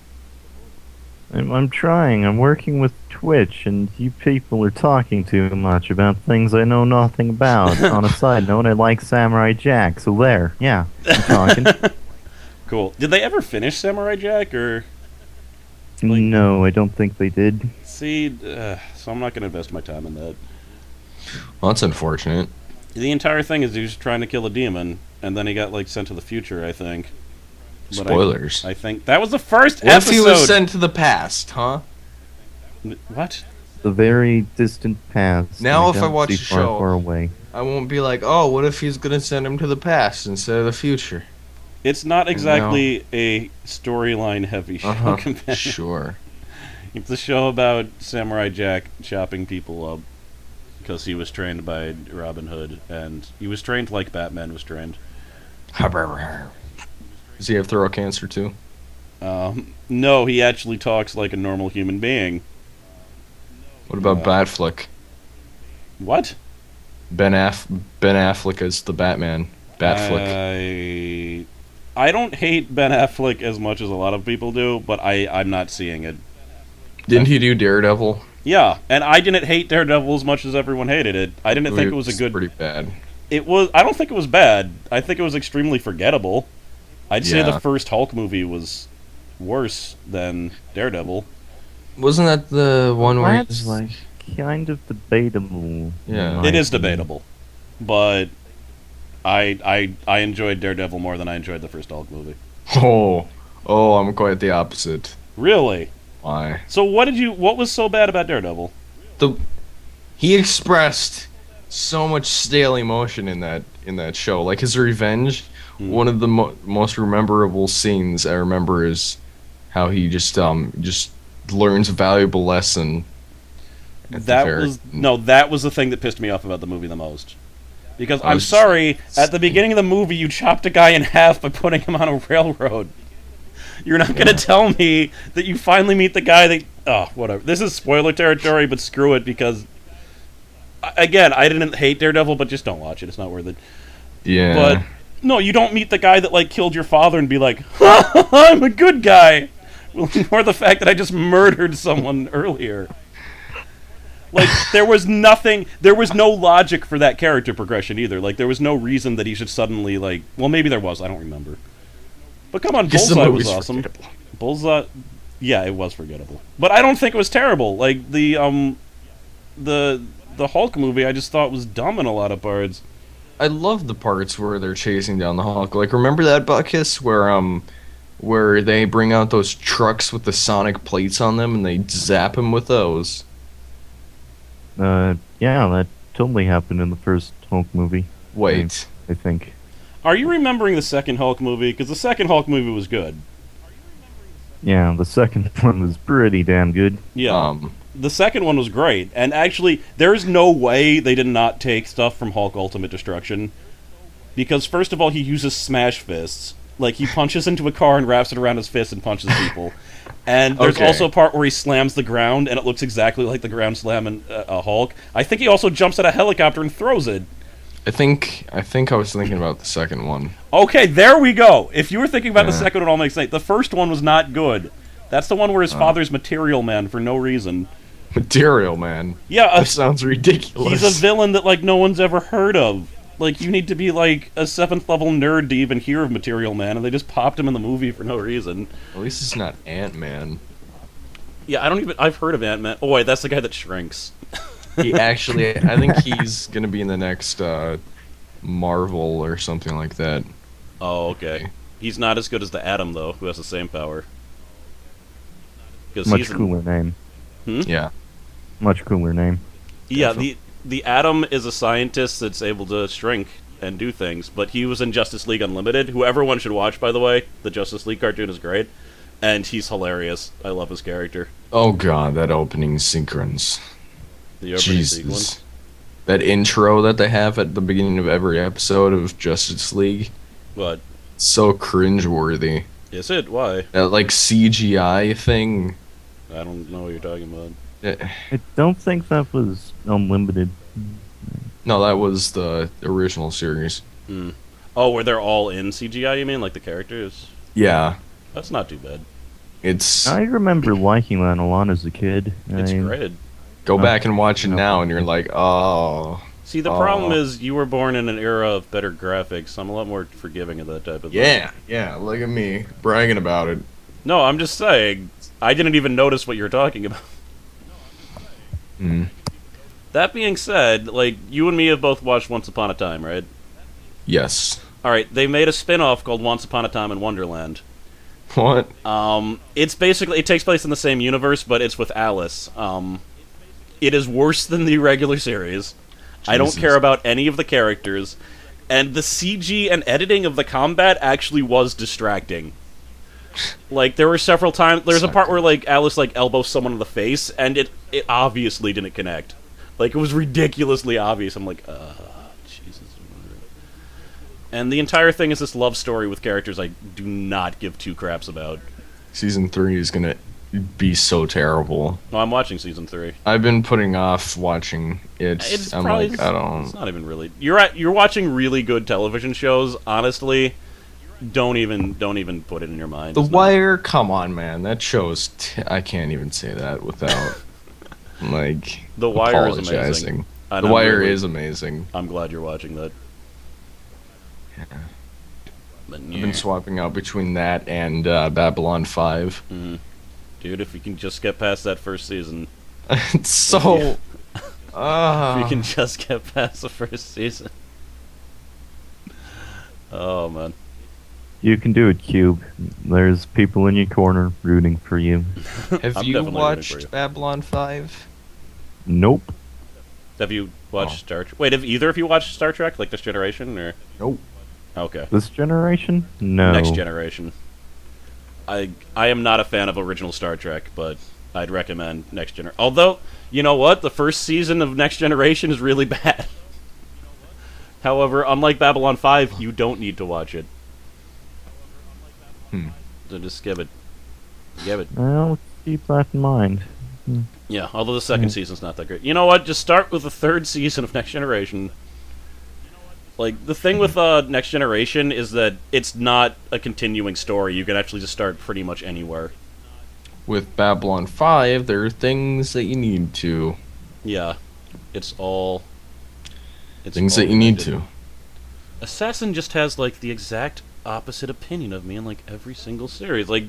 I'm trying. I'm working with Twitch, and you people are talking too much about things I know nothing about. On a side note, I like Samurai Jack, so there. Yeah, I'm talking. Cool. Did they ever finish Samurai Jack, or... No, I don't think they did. See, so I'm not going to invest my time in that. Well, that's unfortunate. The entire thing is he was trying to kill a demon, and then he got, like, sent to the future, I think. But Spoilers. I think that was the first What if episode. he was sent to the past, huh? What? The very distant past. Now if I don't watch see the far, show- far away. I won't be like, oh, what if he's gonna send him to the past instead of the future? It's not exactly a storyline heavy show. Companion. Sure. It's a show about Samurai Jack chopping people up because he was trained by Robin Hood, and he was trained like Batman was trained. Does he have throat cancer too? No, he actually talks like a normal human being. What about Batflick? What? Ben Affleck as the Batman. Batflick. I don't hate Ben Affleck as much as a lot of people do, but I'm not seeing it. Didn't he do Daredevil? Yeah, and I didn't hate Daredevil as much as everyone hated it. I didn't think it was a good... Pretty bad. It was. I don't think it was bad. I think it was extremely forgettable. I'd say Yeah. the first Hulk movie was worse than Daredevil. Wasn't that the one where That's he's like... kind of debatable. Yeah. in my It is opinion. debatable, but I enjoyed Daredevil more than I enjoyed the first Hulk movie. Oh, I'm quite the opposite. Really? Why? So what was so bad about Daredevil? He expressed so much stale emotion in that show. Like his revenge, one of the most memorable scenes I remember is how he just learns a valuable lesson. That was the thing that pissed me off about the movie the most. Because I I'm was- sorry, at the beginning of the movie you chopped a guy in half by putting him on a railroad. You're not going to tell me that you finally meet the guy that... Oh, whatever. This is spoiler territory, but screw it, because... Again, I didn't hate Daredevil, but just don't watch it. It's not worth it. Yeah. But, no, you don't meet the guy that, like, killed your father and be like, I'm a good guy! Or the fact that I just murdered someone earlier. Like, there was no logic for that character progression either. Like, there was no reason that he should suddenly, like... Well, maybe there was, I don't remember. But come on, Bullseye was awesome. Forgettable. Bullseye... Yeah, it was forgettable. But I don't think it was terrible. Like, the Hulk movie I just thought was dumb in a lot of parts. I love the parts where they're chasing down the Hulk. Like, remember that Buttkiss where they bring out those trucks with the sonic plates on them and they zap him with those? Yeah, that totally happened in the first Hulk movie. Wait. I think. Are you remembering the second Hulk movie? Because the second Hulk movie was good. Yeah, the second one was pretty damn good. Yeah. The second one was great. And actually, there's no way they did not take stuff from Hulk Ultimate Destruction. Because, first of all, he uses smash fists. Like, he punches into a car and wraps it around his fist and punches people. And there's also a part where he slams the ground, and it looks exactly like the ground slam in a Hulk. I think he also jumps at a helicopter and throws it. I think I was thinking about the second one. Okay, there we go. If you were thinking about the second one, it all makes sense. The first one was not good. That's the one where his father's Material Man for no reason. Material Man. Yeah, That sounds ridiculous. he's a villain that, like, no one's ever heard of. Like, you need to be, like, a 7th level nerd to even hear of Material Man, and they just popped him in the movie for no reason. At least it's not Ant-Man. Yeah, I've heard of Ant-Man. Oh, wait, that's the guy that shrinks. He actually, I think he's gonna be in the next Marvel or something like that. Oh, okay. He's not as good as the Atom, though, who has the same power. Much cooler name. Yeah. Much cooler name. Yeah, the Atom is a scientist that's able to shrink and do things, but he was in Justice League Unlimited, who everyone should watch, by the way. The Justice League cartoon is great, and he's hilarious. I love his character. Oh god, that opening sequence. The opening sequence. Jesus. That intro that they have at the beginning of every episode of Justice League. What? So cringeworthy. Is it? Why? That, like, CGI thing. I don't know what you're talking about. I don't think that was Unlimited. No, that was the original series. Oh, where they're all in CGI, you mean? Like the characters? Yeah. That's not too bad. It's... I remember liking that a lot as a kid. It's great. Go back and watch it now, and you're like, oh... See, the problem is you were born in an era of better graphics. I'm a lot more forgiving of that type of thing. Yeah, look at me, bragging about it. No, I'm just saying, I didn't even notice what you're talking about. That being said, like, you and me have both watched Once Upon a Time, right? Yes. Alright, they made a spin-off called Once Upon a Time in Wonderland. What? It's basically, it takes place in the same universe, but it's with Alice. It is worse than the regular series. Jesus. I don't care about any of the characters, and the CG and editing of the combat actually was distracting. Like, there were several times, there's a part where, like, Alice, like, elbows someone in the face, and it obviously didn't connect. Like, it was ridiculously obvious. I'm like, Jesus. And the entire thing is this love story with characters I do not give two craps about. Season 3 is gonna be so terrible. No, I'm watching Season 3. I've been putting off watching it. It's I'm probably, like, I don't... It's not even really... You're watching really good television shows, honestly. Don't even put it in your mind. The Wire, come on, man. That show's... I can't even say that without, like, The Wire is apologizing. amazing. The Wire is amazing. I'm glad you're watching that. Yeah. But, I've been swapping out between that and Babylon 5. Dude, if you can just get past that first season. It's so... If you can just get past the first season. Oh, man. You can do it, Cube. There's people in your corner rooting for you. Have you watched Babylon 5? Nope. Have you watched Star Trek? Wait, have either of you watched Star Trek, like this generation, or? Nope. Okay. This generation? No. Next generation. I am not a fan of original Star Trek, but I'd recommend Next Generation. Although, you know what? The first season of Next Generation is really bad. However, unlike Babylon 5, you don't need to watch it. So just give it. Give it. I'll keep that in mind. Yeah, although the second season's not that great. You know what? Just start with the third season of Next Generation. Like, the thing with Next Generation is that it's not a continuing story. You can actually just start pretty much anywhere. with Babylon 5, there are things that you need to. Yeah, it's all. It's Things all that you need connected. to. Assassin just has like the exact opposite opinion of me in like every single series. Like,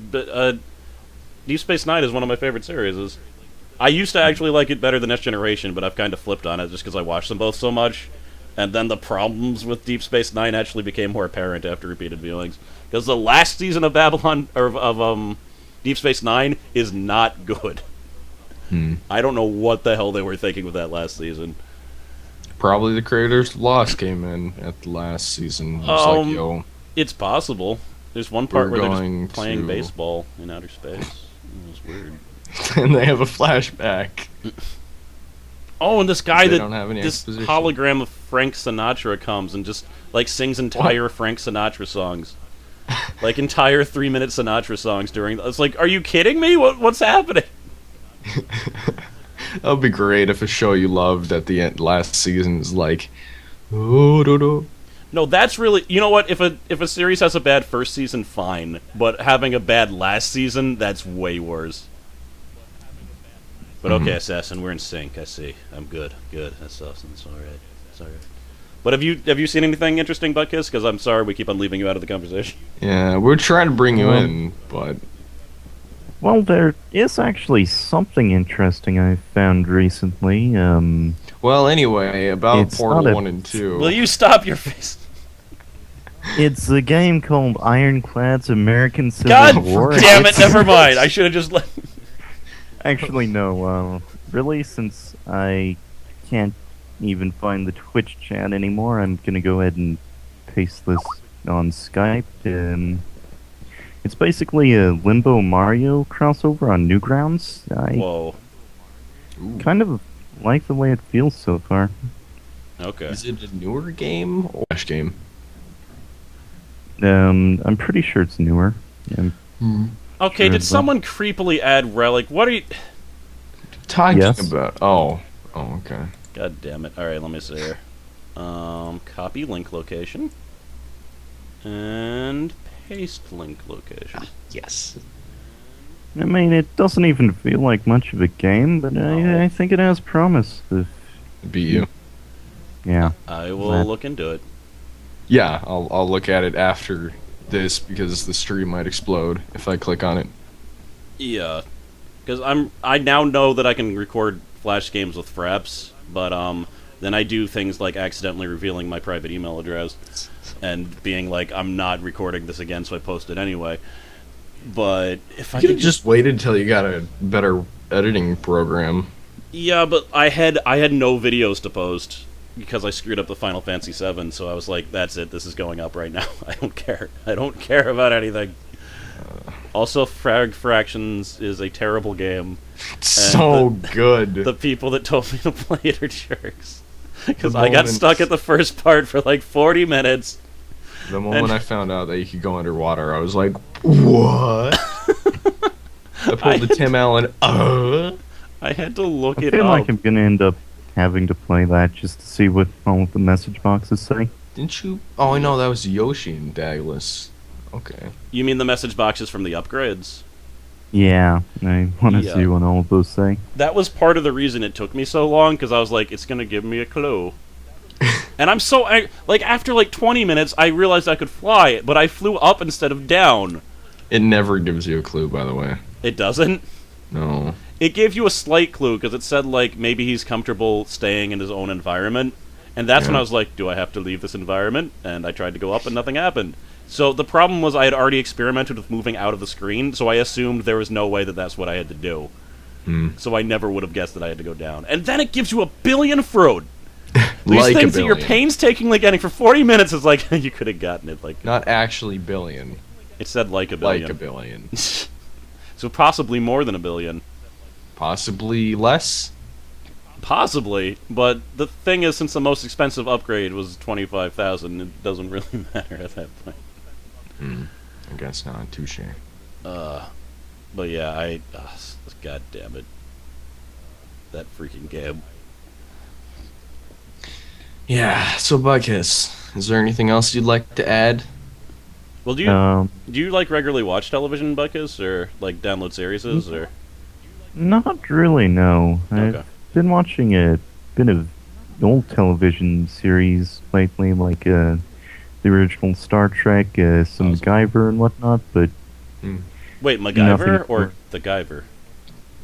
Deep Space Nine is one of my favorite series. I used to actually like it better than Next Generation, but I've kind of flipped on it just because I watched them both so much. And then the problems with Deep Space Nine actually became more apparent after repeated viewings. Because the last season of Babylon or of Deep Space Nine is not good. I don't know what the hell they were thinking with that last season. Probably the creators of Lost came in at the last season. It was like, yo, It's possible. There's one part we're where they're going just playing to- baseball in outer space. It was weird. and they have a flashback. Oh, and this guy They don't have any this exposition. hologram of Frank Sinatra comes and just like sings entire Frank Sinatra songs, like entire 3-minute Sinatra songs during. It's like, are you kidding me? What's happening? That would be great if a show you loved at the end last season is like, oh, do, do. No, that's really. You know what? If a series has a bad first season, fine, but having a bad last season, that's way worse. But okay, Assassin, we're in sync. I see. I'm good. Good. Assassin, it's all right. It's all right. But have you seen anything interesting, Buttkiss? Because I'm sorry we keep on leaving you out of the conversation. Yeah, we're trying to bring you in, but Well, there is actually something interesting I found recently. well, anyway, about It's Portal not a- 1 and 2. Will you stop your face? It's a game called Ironclad's American Civil God War. damn it! It's- Never mind. I should have just let. Actually, no. Really, since I can't even find the Twitch chat anymore, I'm gonna go ahead and paste this on Skype. It's basically a Limbo Mario crossover on Newgrounds. I Whoa. Ooh. kind of like the way it feels so far. Okay. Is it a newer game or Flash game? I'm pretty sure it's newer. Okay. Sure, Did but- someone creepily add relic? What are you? Talking Yes. about. Oh, okay. God damn it! All right, let me see here. Copy link location. And paste link location. Yes. I mean, it doesn't even feel like much of a game, but No. I think it has promise. Beat you. Yeah. I will That- look into it. Yeah, I'll look at it after this because the stream might explode if I click on it. Yeah, because I now know that I can record Flash games with Fraps, but then I do things like accidentally revealing my private email address and being like, I'm not recording this again, so I post it anyway. But if I You could could have just waited until you got a better editing program. yeah, but I had no videos to post because I screwed up the Final Fantasy VII, so I was like, that's it, this is going up right now. I don't care. I don't care about anything. Also, Frag Fractions is a terrible game. So good. The people that told me to play it are jerks. Because The I got moment- stuck at the first part for like 40 minutes. The moment and- I found out that you could go underwater, I was like, what? I pulled the Tim Allen, I had to look I it feel up. like I'm gonna end up having to play that just to see what all of the message boxes say. Didn't you? Oh, I know, that was Yoshi and Douglas. Okay. You mean the message boxes from the upgrades? Yeah, I want to Yeah. see what all of those say. That was part of the reason it took me so long, because I was like, it's going to give me a clue. And I'm so... like, after like 20 minutes, I realized I could fly, but I flew up instead of down. It never gives you a clue, by the way. It doesn't? No. It gave you a slight clue, because it said, like, maybe he's comfortable staying in his own environment. And that's when Yeah. I was like, do I have to leave this environment? And I tried to go up, and nothing happened. So the problem was I had already experimented with moving out of the screen, so I assumed there was no way that that's what I had to do. So I never would have guessed that I had to go down. And then it gives you a billion fruit. These Like a things that you're billion. painstakingly getting for 40 minutes is like, you could have gotten it. Like Not actually billion. it said like a billion. Like a billion. So possibly more than a billion. Possibly less? Possibly, but the thing is, since the most expensive upgrade was 25,000, it doesn't really matter at that point. I guess not. Touche. But yeah, god damn it, that freaking game. Yeah, so Buttkiss, is there anything else you'd like to add? Well, do you like regularly watch television, Buttkiss, or like download series, or? Not really, no. Okay. I've been watching a bit of old television series lately, like the original Star Trek, some Awesome. MacGyver and whatnot, but Hmm. Wait, nothing MacGyver or more. the Guyver?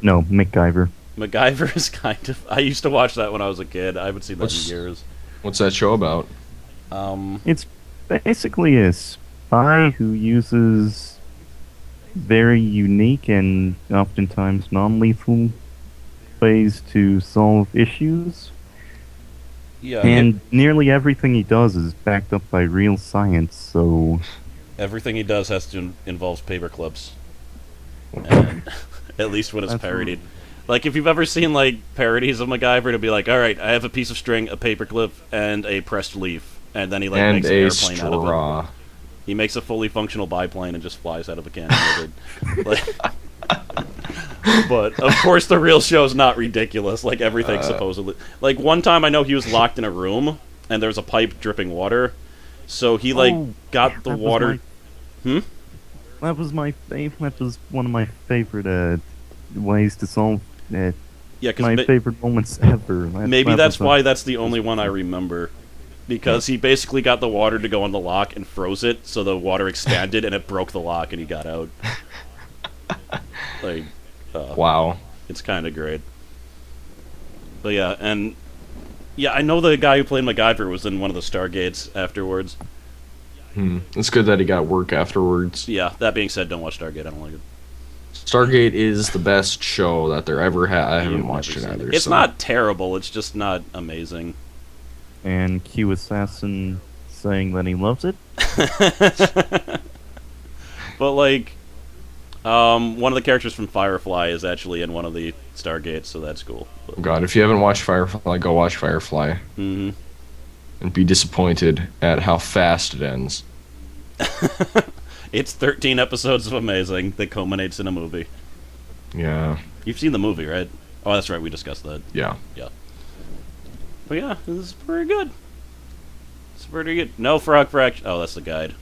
No, MacGyver. MacGyver is kind of. I used to watch that when I was a kid. I haven't seen that What's in years. what's that show about? It's basically a spy who uses very unique and oftentimes non-lethal ways to solve issues. Yeah. And nearly everything he does is backed up by real science, so Everything he does has to involves paper clips, and at least when it's That's parodied. Like if you've ever seen like parodies of MacGyver, it'll be like, all right, I have a piece of string, a paperclip, and a pressed leaf, and then he like And makes an a airplane out of it. straw. He makes a fully functional biplane and just flies out of a cannon with it. Like, but of course, the real show's not ridiculous. Like everything supposedly. Like one time, I know he was locked in a room and there was a pipe dripping water, so he like got the that was water. That was my that was one of my favorite ways to solve Yeah, my because favorite moments ever. maybe That that's was, why that's the only one I remember. Because he basically got the water to go on the lock and froze it, so the water expanded and it broke the lock and he got out. Like, Wow. it's kind of great. But yeah, and yeah, I know the guy who played MacGyver was in one of the Stargates afterwards. It's good that he got work afterwards. Yeah, that being said, don't watch Stargate. I don't like it. Stargate is the best show that there ever had. I haven't You've watched never it seen either. It's so. not terrible. It's just not amazing. and Q Assassin saying that he loves it. But like, one of the characters from Firefly is actually in one of the Stargates, so that's cool. God, if you haven't watched Firefly, go watch Firefly Mm-hmm. and be disappointed at how fast it ends. It's 13 episodes of amazing that culminates in a movie. Yeah. You've seen the movie, right? Oh, that's right. We discussed that. Yeah. Yeah. But yeah, this is pretty good. It's pretty good. No frog fraction. Oh, that's the guide.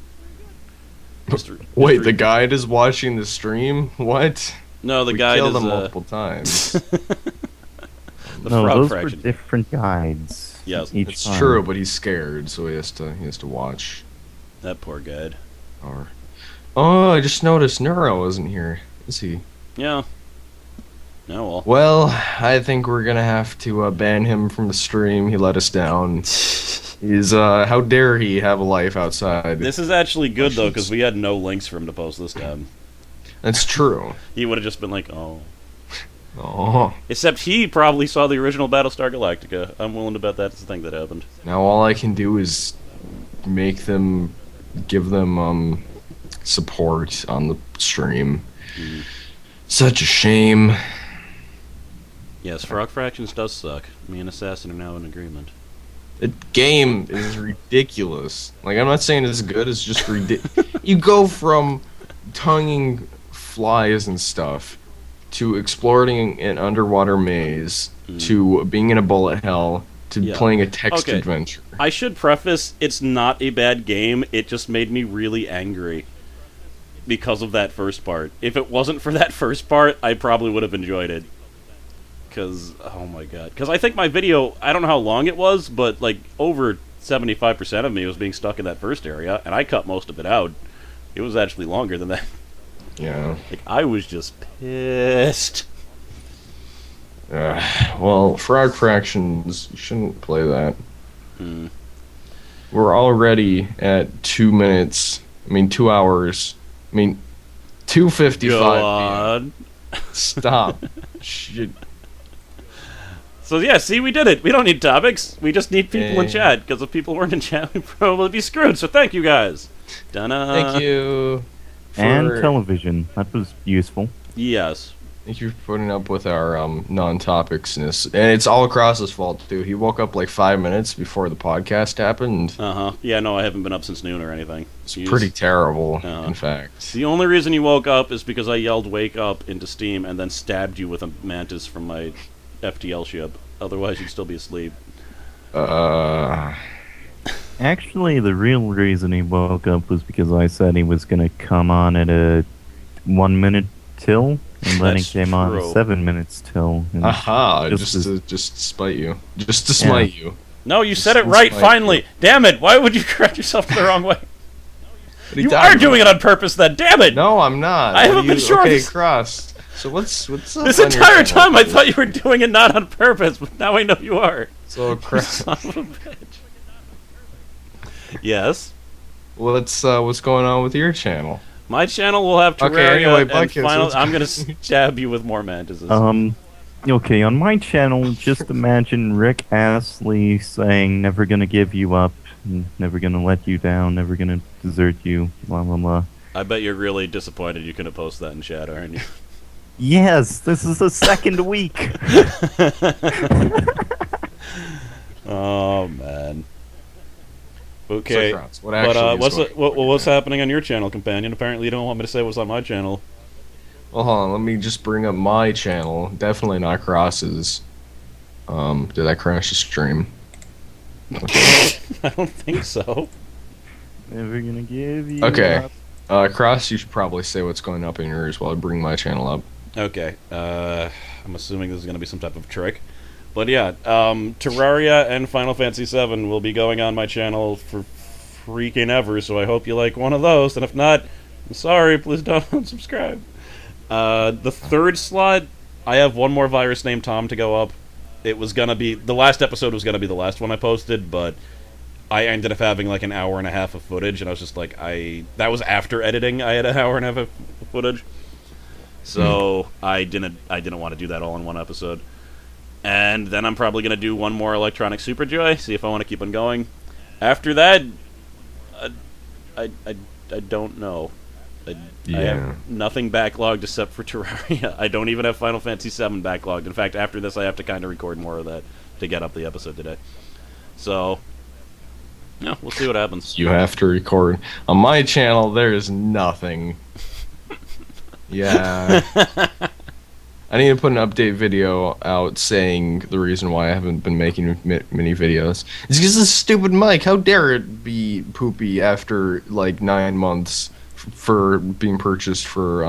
Wait, the guide is watching the stream? What? No, the we guide killed is him multiple times. the No, frog those fraction. were different guides. Yes, each It's time. true, but he's scared, so he has to watch. That poor guide. Or, oh, I just noticed Neuro isn't here. Is he? Yeah. No, well. Well, I think we're gonna have to ban him from the stream. He let us down. He's how dare he have a life outside? This is actually good though, because we had no links for him to post this time. That's true. He would have just been like, "Oh." Oh, Except he probably saw the original Battlestar Galactica. I'm willing to bet that's the thing that happened. now all I can do is give them support on the stream. Mm. Such a shame. Yes, Frog Fractions does suck. Me and Assassin are now in agreement. The game is ridiculous. Like, I'm not saying it's good, it's just ridiculous. You go from tonguing flies and stuff to exploring an underwater maze to being in a bullet hell to Yeah. playing a text Okay. adventure. I should preface, it's not a bad game, it just made me really angry. Because of that first part. If it wasn't for that first part, I probably would have enjoyed it. Because, oh my god. Because I think my video, I don't know how long it was, but like over 75% of me was being stuck in that first area, and I cut most of it out. It was actually longer than that. Yeah. Like, I was just pissed. Well, Frog Fractions, you shouldn't play that. Hmm. We're already at 2 minutes. 2 hours. 2:55 Go p.m. on. Stop. Shit. So yeah, see, we did it. We don't need topics. We just need people in Eh. chat, because if people weren't in chat, we'd probably be screwed. So thank you guys. Donna. Thank you. And for- television. That was useful. Yes. Thank you for putting up with our non-topicsness. And it's all Cross's fault, too. He woke up like 5 minutes before the podcast happened. Uh-huh. Yeah, no, I haven't been up since noon or anything. It's pretty terrible, in fact. The only reason you woke up is because I yelled "wake up" into Steam and then stabbed you with a mantis from my FTL ship. Otherwise, you'd still be asleep. Actually, the real reason he woke up was because I said he was gonna come on at a 1 minute till, and then he That's came on at true. 7 minutes till. And Aha! just as, Just to spite you. Just to Yeah. smite you. No, you Just said it to right, spite finally! you. Damn it, why would you correct yourself the wrong way? What You talking are doing it about? on purpose then, damn it! No, I'm not. I What haven't do been you- sure Okay, this- Cross. So what's up This on your entire channel, time I please? thought you were doing it not on purpose, but now I know you are. So You Cross. son of a bitch. Yes? What's going on with your channel? My channel will have Okay, Terraria anyway, and Buttkiss, final. what's I'm gonna going- stab you with more mantises. Okay, on my channel, just imagine Rick Astley saying, "Never gonna give you up, never gonna let you down, never gonna desert you." Blah blah blah. I bet you're really disappointed you couldn't post that in chat, aren't you? Yes, this is the second week. Oh man. Okay. So, Cross, what But actually is going on? what's happening on your channel, companion? Apparently, you don't want me to say what's on my channel. Well, hold on. Let me just bring up my channel. Definitely not Cross's. Did I crash the stream? Okay. I don't think so. Never gonna give you Okay. up. Cross, you should probably say what's going up in yours while I bring my channel up. Okay. I'm assuming this is going to be some type of trick. But yeah, Terraria and Final Fantasy VII will be going on my channel for freaking ever, so I hope you like one of those. And if not, I'm sorry, please don't unsubscribe. The third slot, I have one more virus named Tom to go up. It was going to be... The last episode was going to be the last one I posted, but I ended up having like an hour and a half of footage, and I was just like, that was after editing. I had an hour and a half of footage. So I didn't want to do that all in one episode. And then I'm probably going to do one more Electronic Superjoy, see if I want to keep on going. After that, I don't know. I have nothing backlogged except for Terraria. I don't even have Final Fantasy VII backlogged. In fact, after this, I have to kind of record more of that to get up the episode today. So, yeah, we'll see what happens. You have to record. On my channel, there is nothing. Yeah. I need to put an update video out saying the reason why I haven't been making many videos. It's because this stupid mic. How dare it be poopy after like 9 months for being purchased for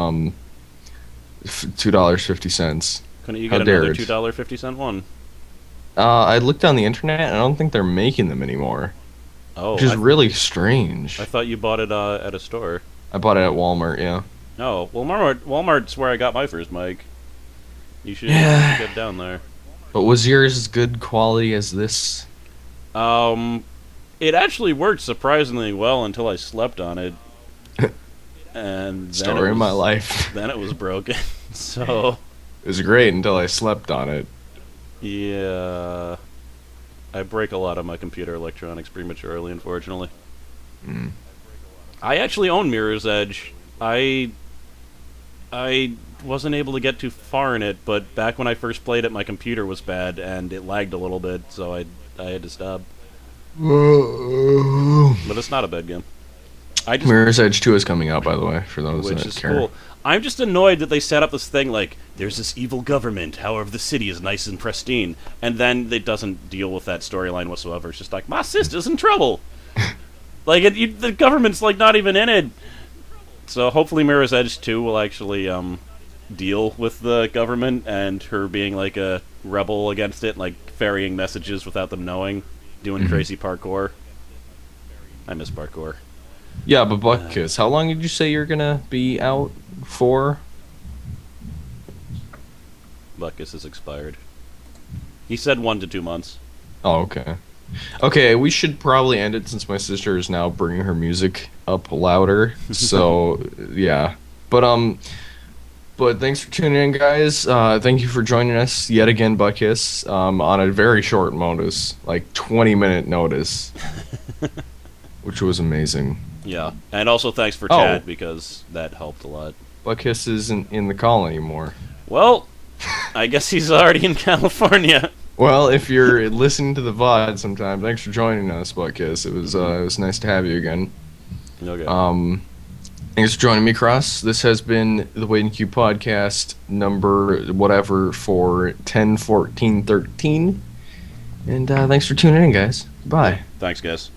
$2.50. Couldn't you How get dare another it. $2.50 one? I looked on the internet and I don't think they're making them anymore. Oh, Which is really strange. I thought you bought it at a store. I bought it at Walmart, yeah. No, well, Walmart's where I got my first mic. You should Yeah. get down there. But was yours as good quality as this? It actually worked surprisingly well until I slept on it. And then Story it of my was- life. Then it was broken. So, It was great until I slept on it. yeah. I break a lot of my computer electronics prematurely, unfortunately. Mm. I actually own Mirror's Edge. I wasn't able to get too far in it, but back when I first played it, my computer was bad, and it lagged a little bit, so I had to stop. But it's not a bad game. I just Mirror's Edge 2 is coming out, by the way, for those which that is care. cool. I'm just annoyed that they set up this thing like, there's this evil government, however the city is nice and pristine, and then it doesn't deal with that storyline whatsoever. It's just like, my sister's in trouble! Like, the government's like not even in it! So hopefully Mirror's Edge 2 will actually deal with the government and her being like a rebel against it, like ferrying messages without them knowing, doing crazy parkour. I miss parkour. Yeah, but Buttkiss, how long did you say you're gonna be out for? Buttkiss is expired. He said 1 to 2 months. Oh, okay. Okay, we should probably end it since my sister is now bringing her music up louder. So, yeah. But thanks for tuning in, guys. Thank you for joining us yet again, Buttkiss, on a very short notice, like 20-minute notice, which was amazing. Yeah, and also thanks for Oh. chat, because that helped a lot. Buttkiss isn't in the call anymore. Well, I guess he's already in California. Well, if you're listening to the VOD sometime, thanks for joining us, Buttkiss. It was nice to have you again. Okay. Thanks for joining me, Cross. This has been the Wait and Queue podcast number whatever for 10/14/13. And thanks for tuning in, guys. Bye. Thanks, guys.